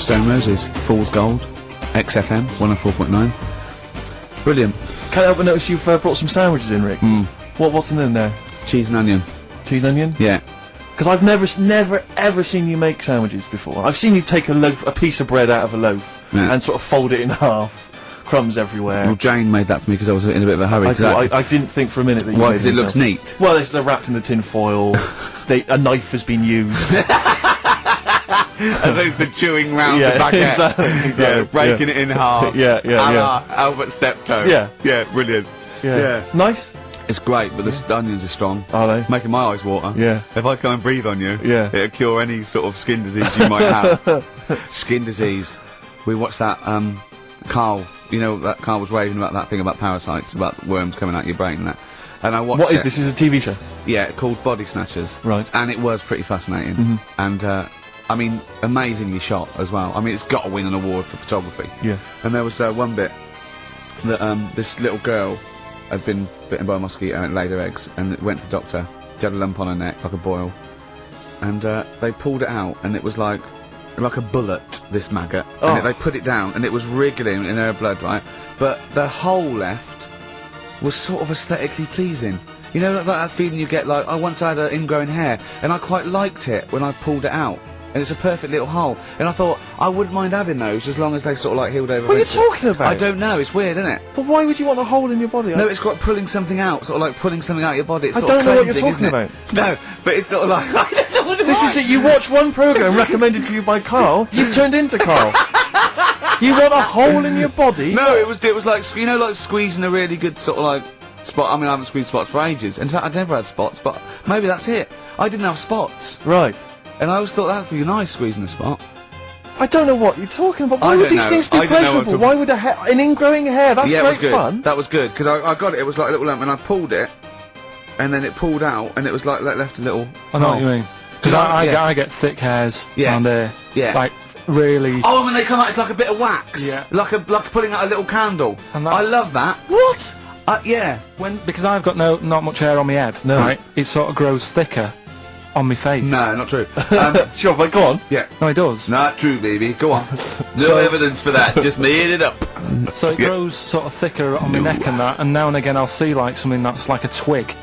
Stone Roses, Fool's Gold, XFM 104.9. Brilliant. Can't help but notice you've brought some sandwiches in, Rick. What's in there? Cheese and onion. Cheese and onion? Yeah. Because I've never ever seen you make sandwiches before. I've seen you take a piece of bread out of a loaf and sort of fold it in half. Crumbs everywhere. Well, Jane made that for me because I was in a bit of a hurry. I didn't think for a minute that you Why? made Because it looks neat. Well, they're wrapped in the tin foil. A knife has been used. As opposed to chewing round the baguette. Exactly. Yeah, breaking it in half. Yeah. Albert Steptoe. Yeah. Yeah, brilliant. Yeah. Nice? It's great, but the onions are strong. Are they? Making my eyes water. Yeah. If I come and breathe on you, it'll cure any sort of skin disease you might have. Skin disease. We watched that, Carl, you know, that Carl was raving about that thing about parasites, about worms coming out your brain and that. And I watched What is this? Is it a TV show? Yeah, called Body Snatchers. Right. And it was pretty fascinating. And, I mean, amazingly shot as well. I mean, it's got to win an award for photography. Yeah. And there was one bit that this little girl had been bitten by a mosquito and laid her eggs, and went to the doctor. She had a lump on her neck, like a boil. And they pulled it out, and it was like a bullet, this maggot. Oh. And they put it down, and it was wriggling in her blood, right? But the hole left was sort of aesthetically pleasing. You know, like that feeling you get, like, I once had an ingrowing hair, and I quite liked it when I pulled it out. And it's a perfect little hole. And I thought, I wouldn't mind having those, as long as they sort of, like, healed over. What are you talking about? I don't know, it's weird, isn't it? But why would you want a hole in your body? No, it's got pulling something out, sort of like pulling something out of your body. It's I sort of don't know what you're cleansing, talking isn't it? No, but it's sort of like, I don't know what This is it, you watch one programme recommended to you by Carl, you've turned into Carl. You want a hole in your body? No, it was like, you know, like squeezing a really good sort of like spot. I mean, I haven't squeezed spots for ages. In fact, I'd never had spots, but maybe that's it. I didn't have spots. Right. And I always thought that would be nice, squeezing a spot. I don't know what you're talking about. Why would these things be pleasurable? Why would an ingrowing hair? That's great fun. That was good, because I got it, it was like a little lump, and I pulled it, and then it pulled out, and it was like, left a little... I know what you mean. Because I get thick hairs around there. Yeah. Like, really... Oh, when they come out, it's like a bit of wax. Yeah. Like pulling out a little candle. And I love that. What? Yeah. Because I've got not much hair on my head, right? It sort of grows thicker on my face. No, not true. Sure, but go on. Yeah. No, it does. Not true, baby. Go on. No evidence for that. Just made it up. So it grows sort of thicker on my neck and that, and now and again I'll see like something that's like a twig.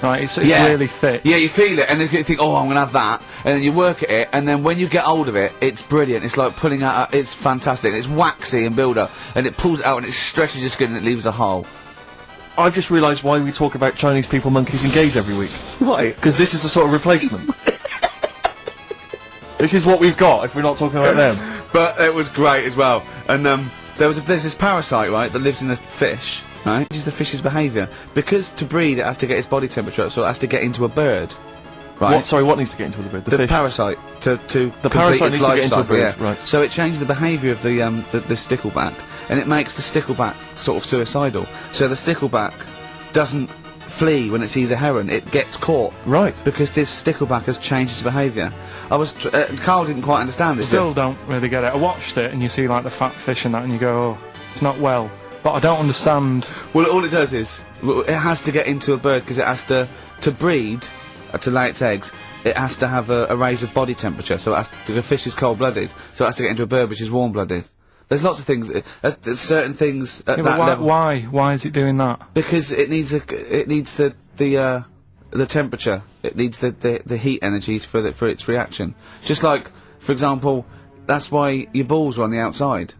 Right, it's really thick. Yeah, you feel it, and if you think, oh, I'm gonna have that, and then you work at it, and then when you get hold of it, it's brilliant. It's like pulling out, it's fantastic. It's waxy and build up, and it pulls it out, and it stretches your skin, and it leaves a hole. I've just realised why we talk about Chinese people, monkeys and gays every week. Why? Because this is the sort of replacement. This is what we've got, if we're not talking about them. But it was great as well, and there's this parasite, right, that lives in the fish, right? This is the fish's behaviour. Because to breed, it has to get its body temperature up, so it has to get into a bird, right? What needs to get into the bird? The fish? Parasite, to the parasite needs to get into a bird, right. So it changes the behaviour of the stickleback, and it makes the stickleback sort of suicidal. So the stickleback doesn't flee when it sees a heron, it gets caught. Right. Because this stickleback has changed its behaviour. Carl didn't quite understand this. Still don't really get it. I watched it and you see like the fat fish and that and you go, oh, it's not well. But I don't understand. Well, all it does is, it has to get into a bird because it has to breed, to lay its eggs, it has to have a raise of body temperature, so the fish is cold-blooded, so it has to get into a bird which is warm-blooded. There's lots of things, there's certain things at that level. Why is it doing that? Because it needs the temperature, it needs the heat energy for its reaction. Just like, for example, that's why your balls are on the outside.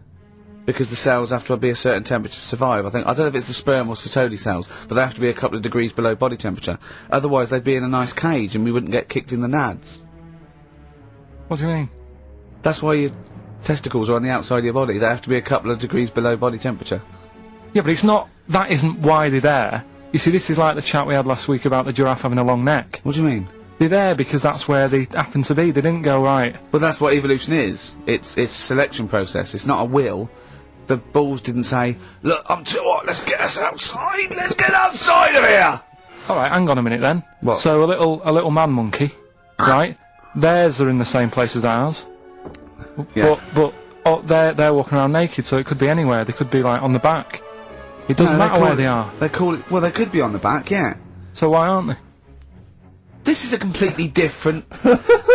Because the cells have to be a certain temperature to survive. I don't know if it's the sperm or Sertoli cells, but they have to be a couple of degrees below body temperature. Otherwise they'd be in a nice cage and we wouldn't get kicked in the nads. What do you mean? That's why your testicles are on the outside of your body. They have to be a couple of degrees below body temperature. Yeah, but that isn't why they're there. You see, this is like the chat we had last week about the giraffe having a long neck. What do you mean? They're there because that's where they happen to be. They didn't go, right. Well, that's what evolution is. It's a selection process. It's not a will. The balls didn't say, look, I'm too hot, let's get us outside, let's get outside of here! Alright, hang on a minute then. What? So a little man monkey, right? Theirs are in the same place as ours. Yeah. But they're walking around naked, so it could be anywhere. They could be like on the back. It doesn't matter where they are. They call it, well, they could be on the back, yeah. So why aren't they? This is a completely different...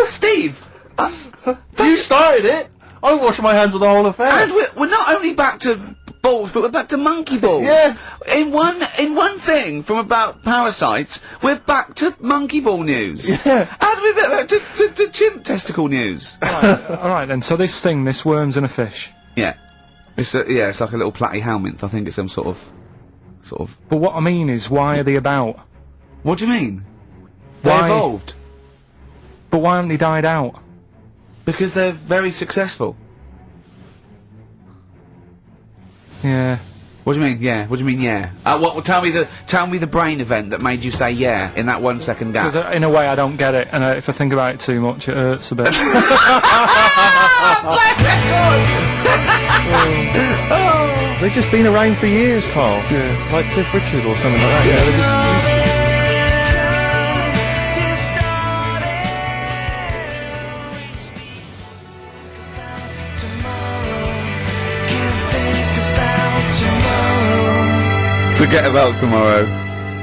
Steve! You started it! I wash my hands of the whole affair. And we're not only back to balls, but we're back to monkey balls. Yes. In one thing from about parasites, we're back to monkey ball news. Yeah. How do we get back to chimp testicle news? Alright then, so this worm's in a fish. Yeah. It's like a little platyhelminth. I think it's some sort of. But what I mean is, why are they about? What do you mean? They Why? evolved. But why haven't they died out? Because they're very successful. Yeah. What do you mean, yeah? What do you mean, yeah? Tell me the brain event that made you say yeah in that 1 second gap. Because in a way I don't get it, and if I think about it too much, it hurts a bit. They've just been around for years, Carl. Yeah. Like Cliff Richard or something like that. Yeah, they're just Forget About Tomorrow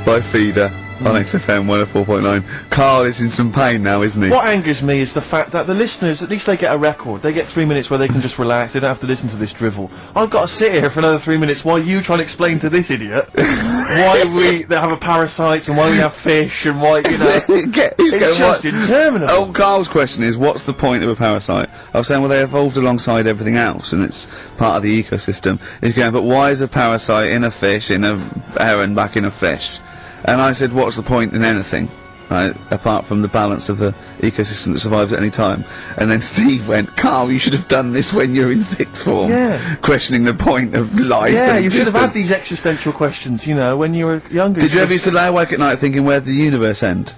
by Feeder on XFM 104.9. Carl is in some pain now, isn't he? What angers me is the fact that the listeners, at least they get a record. They get 3 minutes where they can just relax. They don't have to listen to this drivel. I've got to sit here for another 3 minutes while you try and explain to this idiot why they have a parasites and why we have fish and why, you know. It's just interminable. Oh, Carl's question is, what's the point of a parasite? I was saying, well, they evolved alongside everything else, and it's part of the ecosystem. He's going, but why is a parasite in a fish, in a heron, back in a fish? And I said, what's the point in anything, right, apart from the balance of the ecosystem that survives at any time? And then Steve went, Carl, you should have done this when you were in sixth form. Yeah. Questioning the point of life. Yeah, and you should have existence. had these existential questions, you know, when you were younger. Did you ever used to lay awake at night thinking, where did the universe end?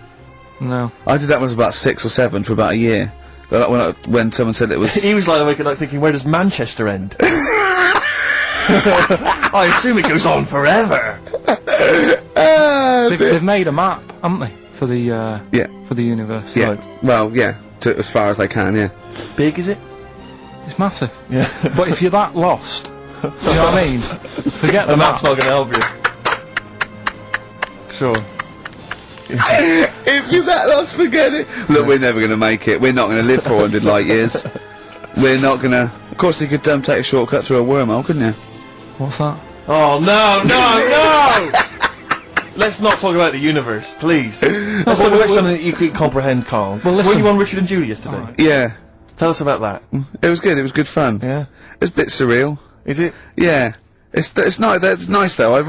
No. I did that when I was about 6 or 7 for about a year. When someone said it was... He was lying awake at night thinking, where does Manchester end? I assume it goes on forever. They've made a map, haven't they, for the for the universe? Yeah. Right. Well, yeah, as far as they can, yeah. Big, is it? It's massive. Yeah. But if you're that lost, do you know what I mean? Forget the The map. map's not going to help you. Sure. If you're that lost, forget it. Look, we're never going to make it. We're not going to live 400 light years. We're not going to... Of course, you could take a shortcut through a wormhole, couldn't you? What's that? Oh, no! Let's not talk about the universe, please. Let's talk about something that you could comprehend, Carl. Well, Were listen. you on Richard and Julie yesterday? Alright. Yeah. Tell us about that. It was good. It was good fun. Yeah? It's a bit surreal. Is it? Yeah. It's nice. That's nice though.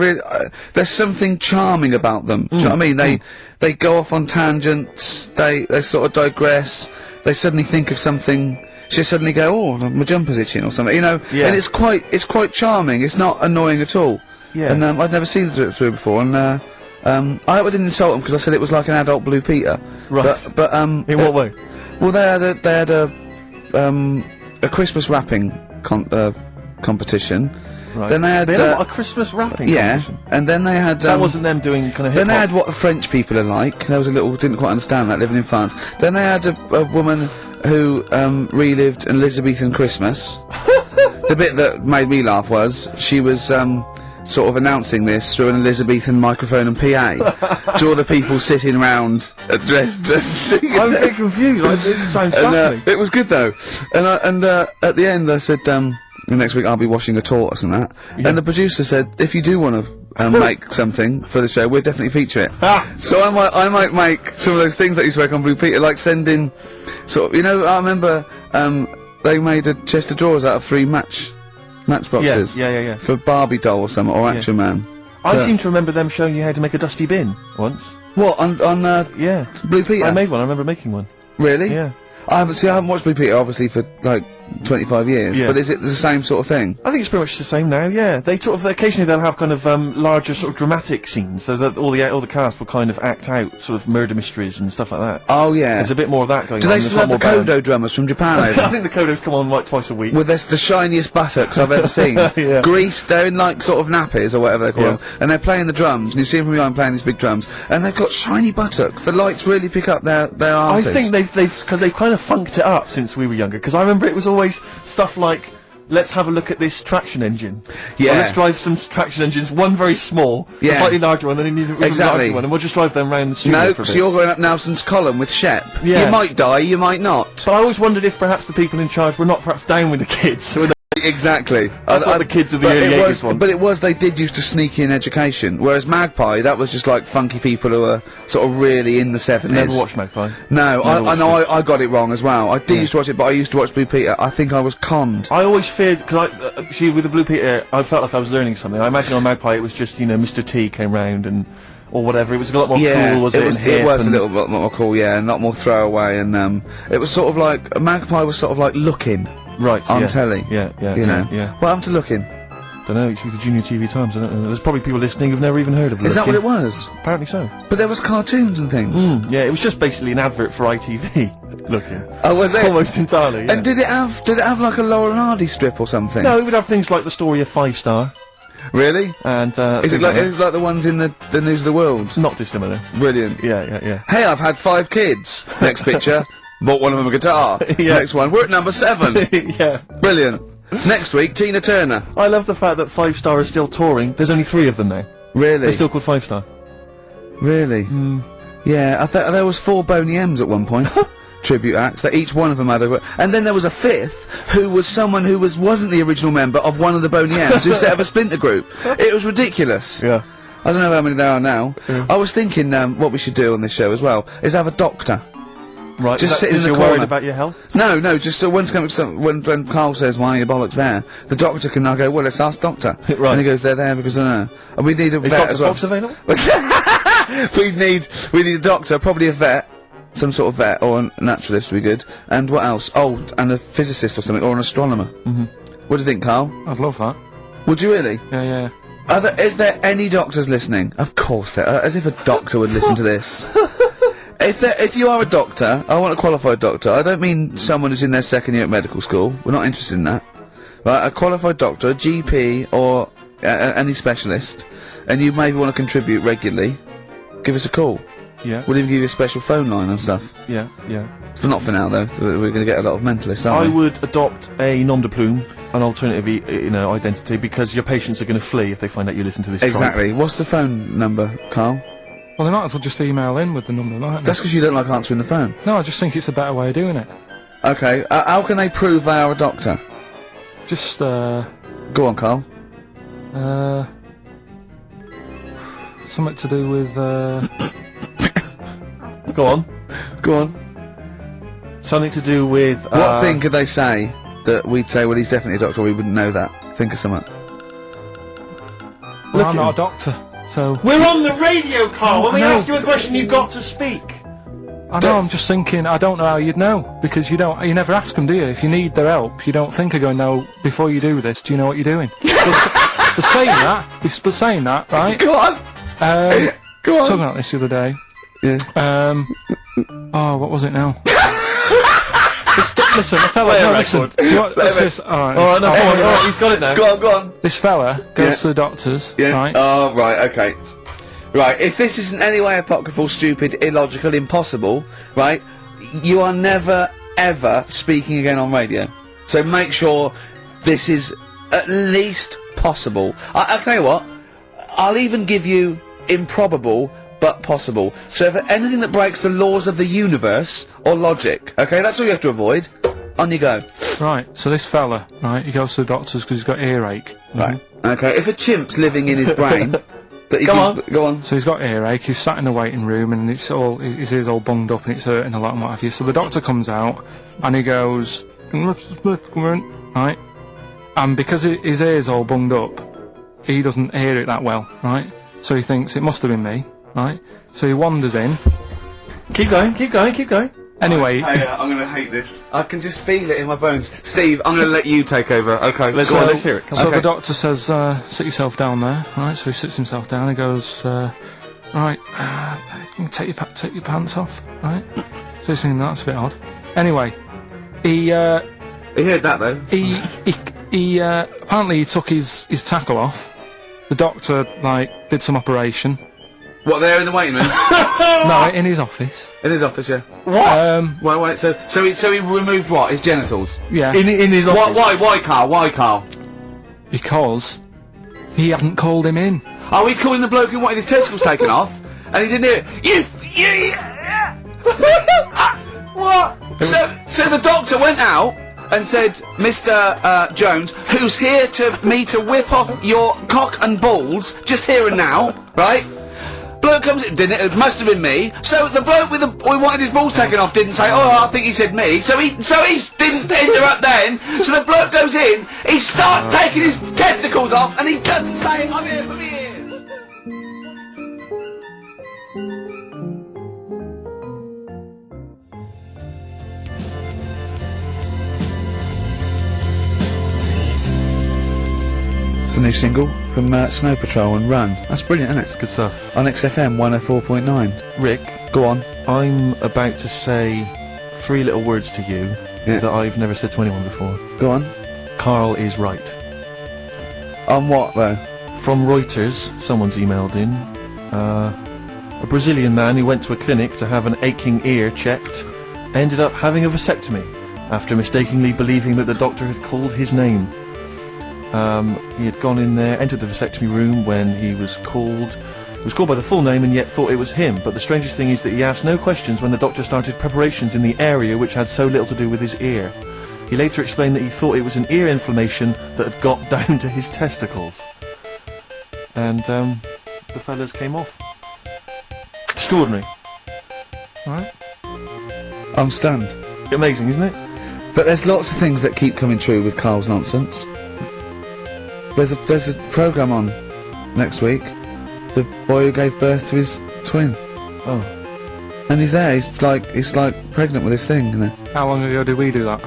There's something charming about them. Do you know what I mean? They go off on tangents. They sort of digress. They suddenly think of something. She suddenly go, oh, my jumper's itching or something, you know. Yeah. And it's quite charming. It's not annoying at all. Yeah. And I'd never seen it through before. And I didn't insult them because I said it was like an adult Blue Peter. Right. But In what way? well, they had a Christmas wrapping competition. Right. Then they had a Christmas wrapping competition. and then they had That wasn't them doing kind of then they hip-hop. had what the French people are like. There was a little didn't quite understand that living in France. Then they had a woman who relived an Elizabethan Christmas. The bit that made me laugh was she was sort of announcing this through an Elizabethan microphone and PA to all the people sitting around dressed as. I'm a bit confused. Like, this sounds fascinating. It was good though, and at the end I said, next week I'll be washing a tortoise and that. Yeah. And the producer said, if you do want to make something for the show, we'll definitely feature it. So I might make some of those things that you spoke on Blue Peter, like sending sort of, you know, I remember they made a chest of drawers out of 3 matchboxes. Yeah. For Barbie doll or something, or Action Man. I seem to remember them showing you how to make a dusty bin once. What on Yeah. Blue Peter? I made one. I remember making one. Really? Yeah. I haven't watched Blue Peter obviously for like 25 years, Yeah. but is it the same sort of thing? I think it's pretty much the same now. Yeah, they occasionally they'll have kind of larger sort of dramatic scenes, so that all the cast will kind of act out sort of murder mysteries and stuff like that. Oh yeah. There's a bit more of that going Do on. they There's still a have lot the more bands. Kodo drummers from Japan over? I think the Kodos come on like twice a week. With the shiniest buttocks I've ever seen. Yeah. Greased, they're in like sort of nappies or whatever they call Yeah. them, and they're playing the drums, and you see them from behind playing these big drums, and they've got shiny buttocks. The lights really pick up their I arses. think they've kind of funked it up since we were younger, because I remember it was always stuff like let's have a look at this traction engine. Yeah. Or let's drive some traction engines, one very small, a Yeah. slightly larger one, then you need a really Exactly. larger one, and we'll just drive them round the studio No, for a so bit. you're going up Nelson's column with Shep. Yeah. You might die, you might not. But I always wondered if perhaps the people in charge were not perhaps down with the kids. So Exactly. that's what the kids of the But early it 80s was, want. but it was, they did used to sneak in education, whereas Magpie, that was just like funky people who were sort of really in the 70s. Never watched Magpie. No, Never I know watched I got it wrong as well. I did used to watch it, but I used to watch Blue Peter. I think I was conned. I always feared, because see, with the Blue Peter, I felt like I was learning something. I imagine on Magpie it was just, you know, Mr. T came round and, or whatever. It was a lot more cool, was it? And it hip was a and- little bit more cool, yeah, and a lot more throwaway, and it was sort of like, Magpie was sort of like Looking right, on yeah. telly. Yeah, yeah, You yeah, know? yeah. What happened to Looking? Don't know, it's the Junior TV Times, I don't know. There's probably people listening who've never even heard of it. Is that what it was? Apparently so. But there was cartoons and things. Yeah, it was just basically an advert for ITV. Looking. Oh, was it? Almost entirely, yeah. And did it have like a Laurel and Hardy strip or something? No, it would have things like the story of 5 Star, Really? and, Is it things like, that. is it like the ones in the News of the World? Not dissimilar. Brilliant. Yeah, yeah, yeah. Hey, I've had 5 kids. Next picture. Bought one of them a guitar. Yeah. Next one. We're at number 7. Yeah. Brilliant. Next week, Tina Turner. I love the fact that 5 Star is still touring. There's only 3 of them now. Really? They're still called 5 Star. Really? Yeah, I thought there was 4 Boney M's at one point. Tribute acts, that each one of them had a... And then there was a 5th, who was someone who wasn't the original member of one of the Boney M's, who set up a splinter group. It was ridiculous. Yeah. I don't know how many there are now. Yeah. I was thinking, what we should do on this show as well, is have a doctor. Right, Just is that sit in 'cause the you're corner. worried about your health? No, just so when Carl says, why are your bollocks there, the doctor can now go, well, let's ask doctor. Right. And he goes, they're there because I know. And we need a Is vet Dr. as well. Spock's available? we need a doctor, probably a vet, some sort of vet, or a naturalist would be good. And what else? Oh, and a physicist or something, or an astronomer. What do you think, Carl? I'd love that. Would you really? Yeah. Is there any doctors listening? Of course there are, as if a doctor would listen to this. If you are a doctor, I want a qualified doctor. I don't mean someone who's in their 2nd year at medical school. We're not interested in that. Right, a qualified doctor, a GP, or any specialist, and you maybe want to contribute regularly, give us a call. Yeah. We'll even give you a special phone line and stuff. Yeah, yeah. Not for now, though. We're going to get a lot of mentalists, aren't I we? would adopt a nom de plume, an alternative, identity, because your patients are going to flee if they find out you listen to this. tribe. Exactly. What's the phone number, Carl? Well, they might as well just email in with the number, mightn't they? That's because you don't like answering the phone. No, I just think it's a better way of doing it. Okay, how can they prove they are a doctor? Just, Go on, Carl. something to do with, Go on. Go on. Something to do with, What thing could they say that we'd say, well, he's definitely a doctor, we wouldn't know that? Think of something. well, I'm not a doctor, so... We're on the radio, Carl! When we No. ask you a question, you've got to speak! I know, I'm just thinking, I don't know how you'd know, because you never ask them, do you? If you need their help, you don't think of going, no, before you do this, do you know what you're doing? But saying that, right? Go on! Go on! Talking about this the other day. Yeah. Oh, what was it now? Listen, a fella, Play a no, listen. record. Do you want, Play a this, alright. Alright, no, come on, alright, he's got it now. Go on. This fella goes Yeah. to the doctors, Yeah. right? Oh, right, okay. Right, if this is in any way apocryphal, stupid, illogical, impossible, right, you are never, ever speaking again on radio. So make sure this is at least possible. I'll tell you what, I'll even give you improbable, but possible. So if anything that breaks the laws of the universe, or logic, okay, that's all you have to avoid. On you go. Right, so this fella, right, he goes to the doctors because he's got earache. Right. Okay, if a chimp's living in his brain, that he Go can, go on. So he's got earache, he's sat in the waiting room and his ear's all bunged up and it's hurting a lot and what have you. So the doctor comes out and he goes, right, and because his ear's all bunged up, he doesn't hear it that well, right? So he thinks it must have been me, right? So he wanders in. Keep going. Anyway, I'm gonna hate this. I can just feel it in my bones. Steve, I'm gonna let you take over. Okay, Go on, let's hear it. Come So on. the doctor says, sit yourself down there, right? So he sits himself down, he goes, right, take your pants off, right? So he's thinking, that's a bit odd. Anyway, he You heard that though? he apparently he took his tackle off. The doctor, like, did some operation, What, there in the waiting room? No, in his office. In his office, yeah. What? Wait, so he removed what? His genitals? Yeah. In his office? Why, Carl? Why, Carl? Because he hadn't called him in. Oh, he's calling the bloke who wanted his testicles taken off, and he didn't do it. What? So the doctor went out and said, Mr. Jones, who's here to whip off your cock and balls, just here and now, right? Bloke comes in, didn't it? It must have been me. So the bloke who wanted his balls taken off didn't say, oh, I think he said me. So he didn't interrupt then. So the bloke goes in, he starts taking his testicles off, and he doesn't say, I'm here for me ears. It's a new single from Snow Patrol and Run. That's brilliant, isn't it? Good stuff. On XFM 104.9. Rick, Go on. I'm about to say 3 little words to you Yeah. that I've never said to anyone before. Go on. Carl is right. On what, though? From Reuters, someone's emailed in. A Brazilian man who went to a clinic to have an aching ear checked ended up having a vasectomy after mistakenly believing that the doctor had called his name. He had gone in there, entered the vasectomy room when he was called. He was called by the full name and yet thought it was him. But the strangest thing is that he asked no questions when the doctor started preparations in the area which had so little to do with his ear. He later explained that he thought it was an ear inflammation that had got down to his testicles. And, the fellas came off. Extraordinary. Right? I'm stunned. Amazing, isn't it? But there's lots of things that keep coming true with Carl's nonsense. There's a programme on next week. The boy who gave birth to his twin. Oh. And he's there, he's like pregnant with his thing, isn't he? How long ago did we do that?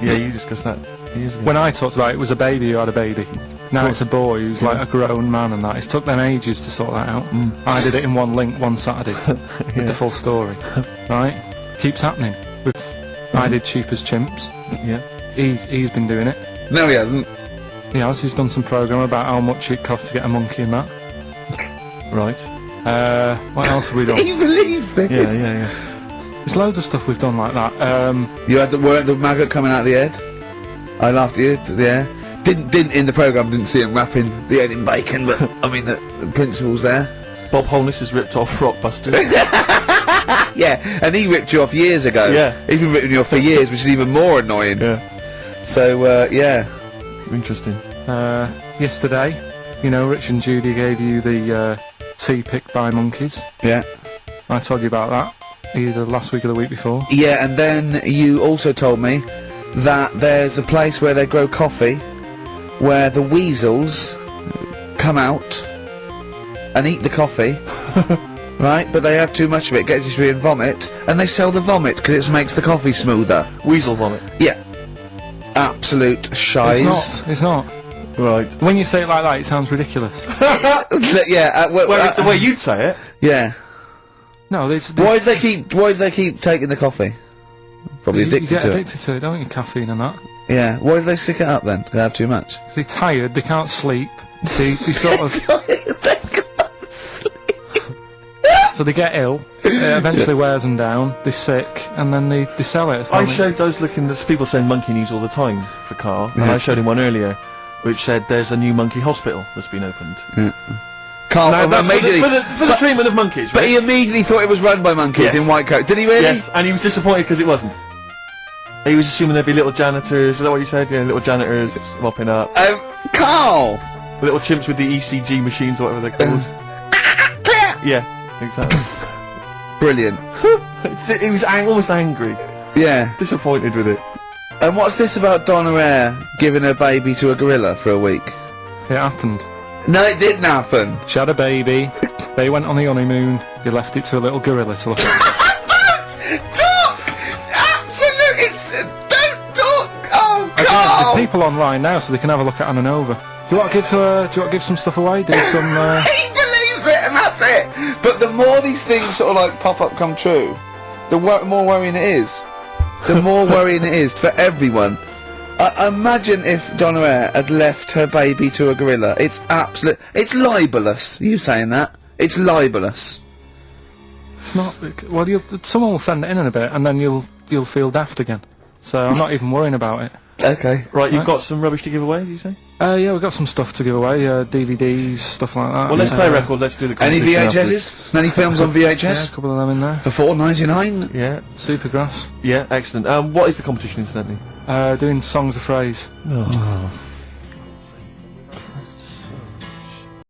Yeah, you discussed that years ago. When I talked about it, it was a baby who had a baby. Now it's a boy who's like a grown man and that. It's took them ages to sort that out. I did it in one link one Saturday with the full story. Right? Keeps happening. I did Cheap as Chimps. Yeah. He's been doing it. No, he hasn't. He has. He's done some programme about how much it costs to get a monkey and that. Right. What else have we done? He believes things. Yeah. There's loads of stuff we've done like that. You had the maggot coming out of the head. I laughed at you, yeah. Didn't in the programme, didn't see him wrapping the head in bacon, but I mean the principle's there. Bob Holness has ripped off Rockbusters. Yeah, and he ripped you off years ago. Yeah. He's been ripping you off for years, which is even more annoying. Yeah. So, yeah. Interesting. Yesterday, you know, Rich and Judy gave you the tea picked by monkeys. Yeah. I told you about that either last week or the week before. Yeah, and then you also told me that there's a place where they grow coffee where the weasels come out and eat the coffee, right? But they have too much of it, get dysentery and vomit, and they sell the vomit because it makes the coffee smoother. Weasel vomit. Yeah. Absolute shize. It's not. Right. When you say it like that, it sounds ridiculous. Yeah. Whereas the way you'd say it. Yeah. No, Why do they keep taking the coffee? Probably you addicted get to it. addicted to it, don't you? Caffeine and that. Yeah. Why do they stick it up then? Do they have too much? They're tired, they can't sleep. They sort of... So they get ill, it eventually wears them down, they're sick, and then they sell it. I showed those there's people send monkey news all the time for Carl, and I showed him one earlier, which said there's a new monkey hospital that's been opened. Carl, Now, that's immediately, for the treatment of monkeys, but right? he immediately thought it was run by monkeys Yes. in white coat. Did he really? Yes, and he was disappointed because it wasn't. He was assuming there'd be little janitors, is that what you said? Yeah, little janitors mopping up. Carl! Little chimps with the ECG machines or whatever they're called. Yeah, exactly. Brilliant. He was almost angry. Yeah. Disappointed with it. And what's this about Donna Air giving her baby to a gorilla for a week? It happened. No, it didn't happen. She had a baby, they went on the honeymoon, they left it to a little gorilla to look at. Don't talk! Absolutely, don't talk! Oh, There's Carl! people online now, so they can have a look at Anna Nova. Do you want to give some stuff away? Do some, He believes it, and that's it! But the more these things sort of like pop up come true, the more worrying it is. The more worrying it is for everyone. Imagine if Donna Air had left her baby to a gorilla. It's libelous. You saying that? It's libelous. It's not. Well, someone will send it in a bit, and then you'll feel daft again. So I'm not even worrying about it. Okay. Right, you've got some rubbish to give away, did you say? Yeah, we've got some stuff to give away, DVDs, stuff like that. Well, let's play a record, let's do the Any competition afterwards. VHSs? Any films on Yeah, a VHS? couple of them in there. For £4.99? Yeah, Supergrass. yeah, excellent. What is the competition, incidentally? Doing songs of phrase. Oh.